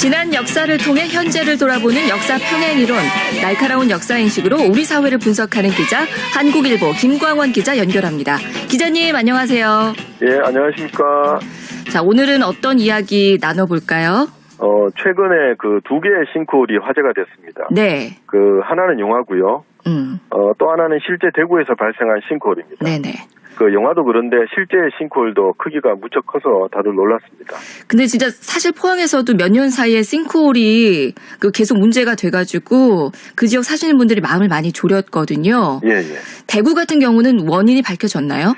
지난 역사를 통해 현재를 돌아보는 역사 평행이론, 날카로운 역사 인식으로 우리 사회를 분석하는 기자, 한국일보 김광원 기자 연결합니다. 기자님 안녕하세요. 예, 안녕하십니까. 자, 오늘은 어떤 이야기 나눠볼까요? 최근에 그 두 개의 싱크홀이 화제가 됐습니다. 네. 그 하나는 영화고요. 또 하나는 실제 대구에서 발생한 싱크홀입니다. 네네. 그 영화도 그런데 실제 싱크홀도 크기가 무척 커서 다들 놀랐습니다. 근데 진짜 사실 포항에서도 몇 년 사이에 싱크홀이 계속 문제가 돼가지고 그 지역 사시는 분들이 마음을 많이 졸였거든요. 예. 대구 같은 경우는 원인이 밝혀졌나요?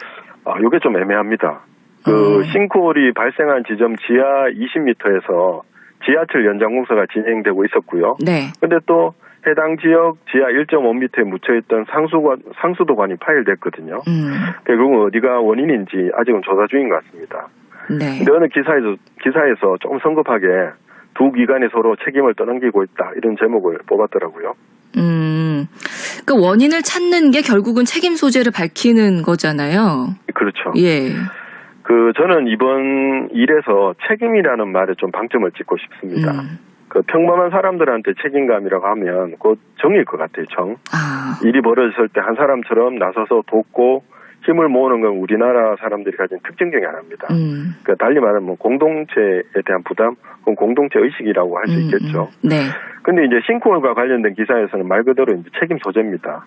이게 좀 애매합니다. 그 싱크홀이 발생한 지점 지하 20m에서 지하철 연장 공사가 진행되고 있었고요. 네. 근데 또 해당 지역 지하 1.5m에 묻혀있던 상수도관이 파열됐거든요. 결국 어디가 원인인지 아직은 조사 중인 것 같습니다. 네. 근데 어느 기사에서 좀 성급하게 두 기관이 서로 책임을 떠넘기고 있다 이런 제목을 뽑았더라고요. 그 원인을 찾는 게 결국은 책임 소재를 밝히는 거잖아요. 그렇죠. 예. 저는 이번 일에서 책임이라는 말에 좀 방점을 찍고 싶습니다. 그 평범한 사람들한테 책임감이라고 하면 곧 정일 것 같아요, 정. 일이 벌어졌을 때 한 사람처럼 나서서 돕고 힘을 모으는 건 우리나라 사람들이 가진 특징 중에 하나입니다. 그러니까 달리 말하면 뭐 공동체에 대한 부담, 그건 공동체 의식이라고 할 수 있겠죠. 네. 근데 이제 싱크홀과 관련된 기사에서는 말 그대로 이제 책임 소재입니다.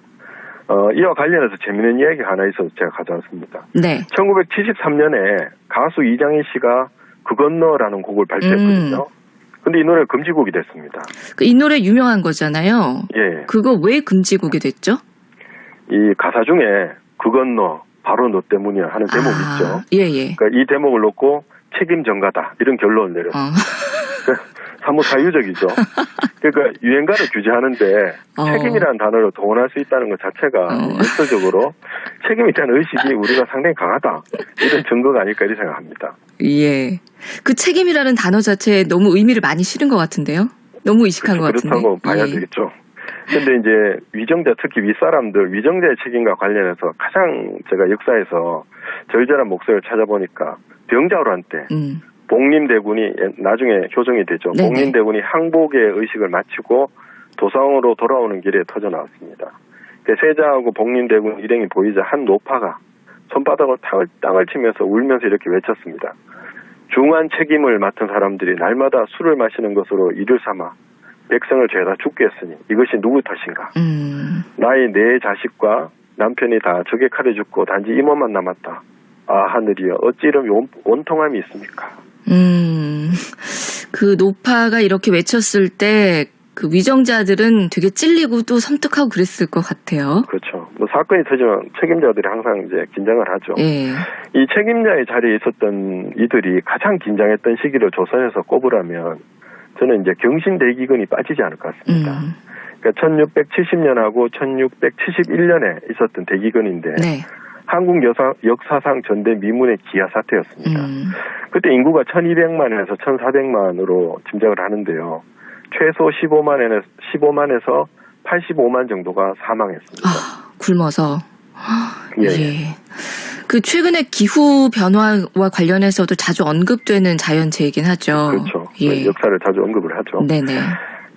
이와 관련해서 재미있는 이야기가 하나 있어서 제가 가져왔습니다. 네. 1973년에 가수 이장희 씨가 그 건너라는 곡을 발표했거든요. 근데 이 노래가 금지곡이 됐습니다. 이 노래 유명한 거잖아요. 예. 그거 왜 금지곡이 됐죠? 이 가사 중에 그 건너 바로 너 때문이야 하는 제목이 있죠. 예. 그러니까 이 대목을 놓고 책임 전가다 이런 결론을 내렸습니다. 사뭇 사유적이죠. 그러니까 유행가를 규제하는데 책임이라는 단어를 동원할 수 있다는 것 자체가 역설적으로 책임에 대한 의식이 우리가 상당히 강하다. 이런 증거가 아닐까 이렇게 생각합니다. 예. 그 책임이라는 단어 자체에 너무 의미를 많이 실은 것 같은데요? 너무 의식한 것 같은데. 그렇다고 봐야 되겠죠. 근데 이제 위정자, 특히 윗사람들, 위정자의 책임과 관련해서 가장 제가 역사에서 절절한 목소리를 찾아보니까 병자호란 때 복림대군이 나중에 효정이 되죠. 네네. 복림대군이 항복의 의식을 마치고 도상으로 돌아오는 길에 터져 나왔습니다. 세자하고 복림대군 일행이 보이자 한 노파가 손바닥을 땅을 치면서 울면서 이렇게 외쳤습니다. 중한 책임을 맡은 사람들이 날마다 술을 마시는 것으로 이를 삼아 백성을 죄다 죽게 했으니 이것이 누구 탓인가. 나의 네 자식과 남편이 다 적의 칼에 죽고 단지 이모만 남았다. 하늘이여 어찌 이런 원통함이 있습니까? 그 노파가 이렇게 외쳤을 때 그 위정자들은 되게 찔리고 또 섬뜩하고 그랬을 것 같아요. 그렇죠. 사건이 터지면 책임자들이 항상 이제 긴장을 하죠. 예. 이 책임자의 자리에 있었던 이들이 가장 긴장했던 시기를 조선에서 꼽으라면 저는 이제 경신대기근이 빠지지 않을 것 같습니다. 그러니까 1670년하고 1671년에 있었던 대기근인데 네. 한국 역사상 전대 미문의 기아 사태였습니다. 그때 인구가 1200만에서 1400만으로 짐작을 하는데요. 최소 15만에서 85만 정도가 사망했습니다. 굶어서. 예. 그 최근에 기후 변화와 관련해서도 자주 언급되는 자연재해이긴 하죠. 그렇죠. 예. 역사를 자주 언급을 하죠. 네네.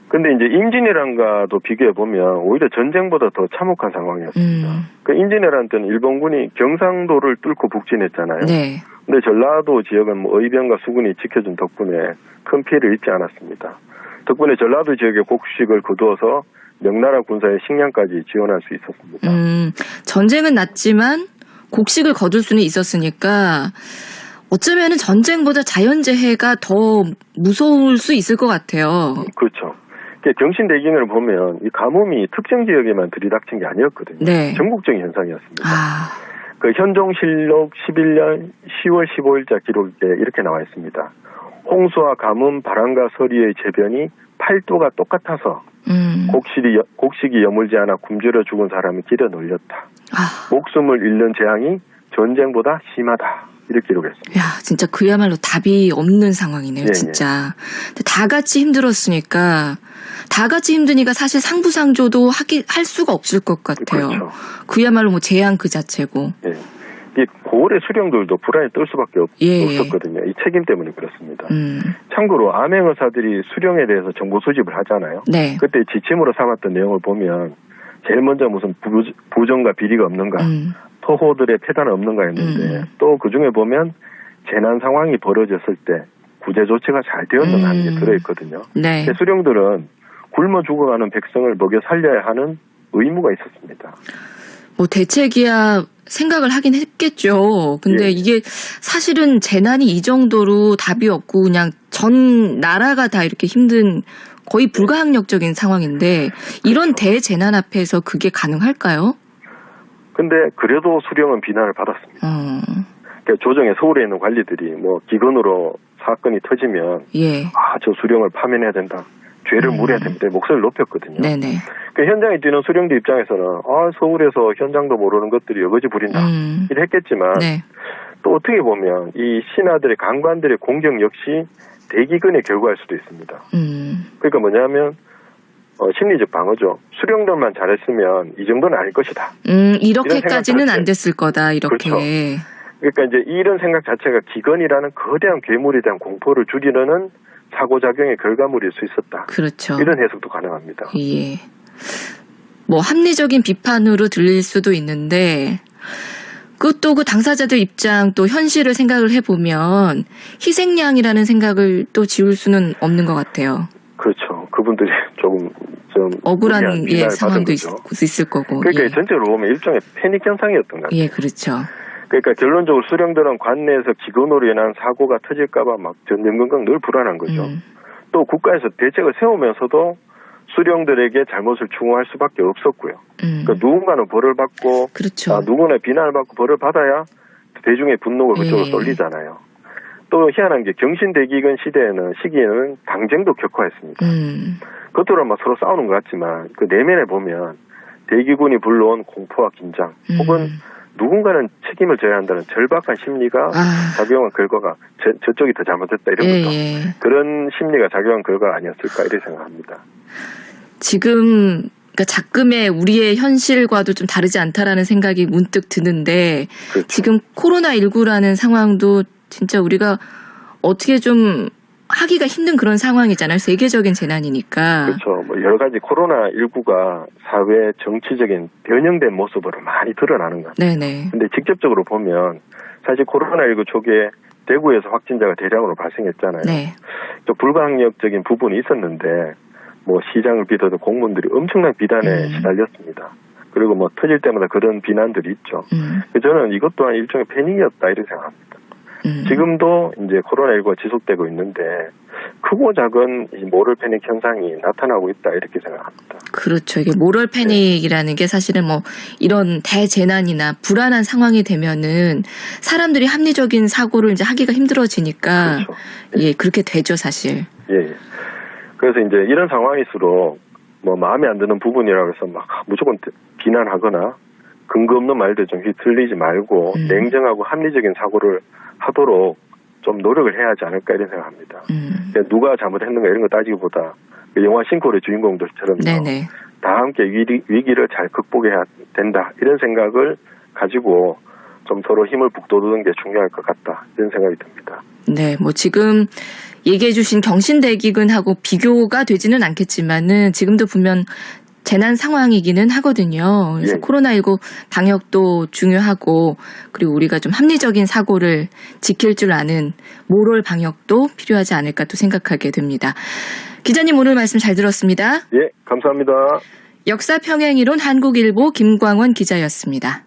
근데 이제 임진왜란과도 비교해 보면 오히려 전쟁보다 더 참혹한 상황이었습니다. 그 임진왜란 때는 일본군이 경상도를 뚫고 북진했잖아요. 네. 근데 전라도 지역은 의병과 수군이 지켜준 덕분에 큰 피해를 입지 않았습니다. 덕분에 전라도 지역의 곡식을 거두어서 명나라 군사의 식량까지 지원할 수 있었습니다. 전쟁은 났지만 곡식을 거둘 수는 있었으니까 어쩌면은 전쟁보다 자연재해가 더 무서울 수 있을 것 같아요. 그렇죠. 경신대기근을 보면 이 가뭄이 특정 지역에만 들이닥친 게 아니었거든요. 네. 전국적인 현상이었습니다. 그 현종실록 11년 10월 15일자 기록에 이렇게 나와 있습니다. 홍수와 가뭄, 바람과 서리의 재변이 8도가 똑같아서 곡식이 여물지 않아 굶주려 죽은 사람이 길에 널렸다. 목숨을 잃는 재앙이 전쟁보다 심하다. 이렇게 기록했습니다. 야, 진짜 그야말로 답이 없는 상황이네요, 예, 진짜. 근데 다 같이 힘들었으니까 다 같이 힘드니까 사실 상부상조도 할 수가 없을 것 같아요. 그렇죠. 그야말로 뭐 재앙 그 자체고. 예. 이 고을의 수령들도 불안에 떨 수밖에 예. 없었거든요. 이 책임 때문에 그렇습니다. 참고로 암행 의사들이 수령에 대해서 정보 수집을 하잖아요. 네. 그때 지침으로 삼았던 내용을 보면 제일 먼저 무슨 부정과 비리가 없는가, 토호들의 폐단은 없는가 했는데 또 그중에 보면 재난 상황이 벌어졌을 때 구제 조치가 잘 되었는가 하는 게 들어있거든요. 네. 수령들은 굶어 죽어가는 백성을 먹여 살려야 하는 의무가 있었습니다. 뭐 대책이야 생각을 하긴 했겠죠. 근데 예. 이게 사실은 재난이 이 정도로 답이 없고 그냥 전 나라가 다 이렇게 힘든 거의 불가항력적인 상황인데 이런 대재난 앞에서 그게 가능할까요? 근데 그래도 수령은 비난을 받았습니다. 그러니까 조정에 서울에 있는 관리들이 뭐 기근으로 사건이 터지면 예. 저 수령을 파면해야 된다. 죄를 물어야 됩니다. 목소리를 높였거든요. 네네. 그 현장에 뛰는 수령들 입장에서는 서울에서 현장도 모르는 것들이 여거지 부린다. 이랬겠지만 네. 또 어떻게 보면 이 신하들의 강관들의 공격 역시 대기근의 결과일 수도 있습니다. 그러니까 뭐냐면 심리적 방어죠. 수령들만 잘했으면 이 정도는 아닐 것이다. 이렇게까지는 안 됐을 거다. 이렇게. 그렇죠. 그러니까 이제 이런 생각 자체가 기근이라는 거대한 괴물에 대한 공포를 줄이려는 사고작용의 결과물일 수 있었다. 그렇죠. 이런 해석도 가능합니다. 예. 뭐 합리적인 비판으로 들릴 수도 있는데 그것도 그 당사자들 입장 또 현실을 생각을 해보면 희생양이라는 생각을 또 지울 수는 없는 것 같아요. 그렇죠. 그분들이 조금 좀 억울한 상황도 있을 거고. 그러니까 예. 전체로 보면 일종의 패닉 현상이었던 것 같아요. 예, 그렇죠. 그러니까 결론적으로 수령들은 관내에서 기근으로 인한 사고가 터질까봐 막 전전긍긍 늘 불안한 거죠. 또 국가에서 대책을 세우면서도 수령들에게 잘못을 충고할 수밖에 없었고요. 그러니까 누군가는 벌을 받고, 그렇죠. 누구나 비난을 받고 벌을 받아야 대중의 분노가 그쪽으로 쏠리잖아요. 또 희한한 게 경신대기근 시기에는 당쟁도 격화했습니다. 겉으로 막 서로 싸우는 것 같지만 그 내면에 보면 대기군이 불러온 공포와 긴장, 혹은 누군가는 책임을 져야 한다는 절박한 심리가 작용한 결과가 저쪽이 더 잘못했다 이런 것도 그런 심리가 작용한 결과가 아니었을까 이렇게 생각합니다. 지금 그러니까 작금의 우리의 현실과도 좀 다르지 않다라는 생각이 문득 드는데 그렇죠. 지금 코로나19라는 상황도 진짜 우리가 어떻게 좀 하기가 힘든 그런 상황이잖아요. 세계적인 재난이니까. 그렇죠. 뭐 여러 가지 코로나19가 사회 정치적인 변형된 모습으로 많이 드러나는 것 같아요. 네네. 근데 직접적으로 보면 사실 코로나19 초기에 대구에서 확진자가 대량으로 발생했잖아요. 네. 또 불가항력적인 부분이 있었는데 뭐 시장을 비롯한 공무원들이 엄청난 비난에 시달렸습니다. 그리고 뭐 터질 때마다 그런 비난들이 있죠. 저는 이것 또한 일종의 패닉이었다 이렇게 생각합니다. 지금도 이제 코로나19가 지속되고 있는데 크고 작은 이 모럴 패닉 현상이 나타나고 있다 이렇게 생각합니다. 그렇죠. 이게 모럴 패닉이라는 게 사실은 뭐 이런 대재난이나 불안한 상황이 되면은 사람들이 합리적인 사고를 이제 하기가 힘들어지니까 그렇죠. 예, 그렇게 되죠, 사실. 예. 그래서 이제 이런 상황일수록 뭐 마음에 안 드는 부분이라고 해서 막 무조건 비난하거나 근거 없는 말들 좀 휘둘리지 말고 냉정하고 합리적인 사고를 하도록 좀 노력을 해야 하지 않을까 이런 생각합니다. 누가 잘못했는가 이런 거 따지기보다 영화 싱크홀의 주인공들처럼 다 함께 위기를 잘 극복해야 된다 이런 생각을 가지고 좀 서로 힘을 북돋우는 게 중요할 것 같다 이런 생각이 듭니다. 네, 뭐 지금 얘기해 주신 경신대기근하고 비교가 되지는 않겠지만은 지금도 보면 재난 상황이기는 하거든요. 그래서 코로나19 방역도 중요하고 그리고 우리가 좀 합리적인 사고를 지킬 줄 아는 모럴 방역도 필요하지 않을까 또 생각하게 됩니다. 기자님 오늘 말씀 잘 들었습니다. 예, 감사합니다. 역사평행이론 한국일보 김광원 기자였습니다.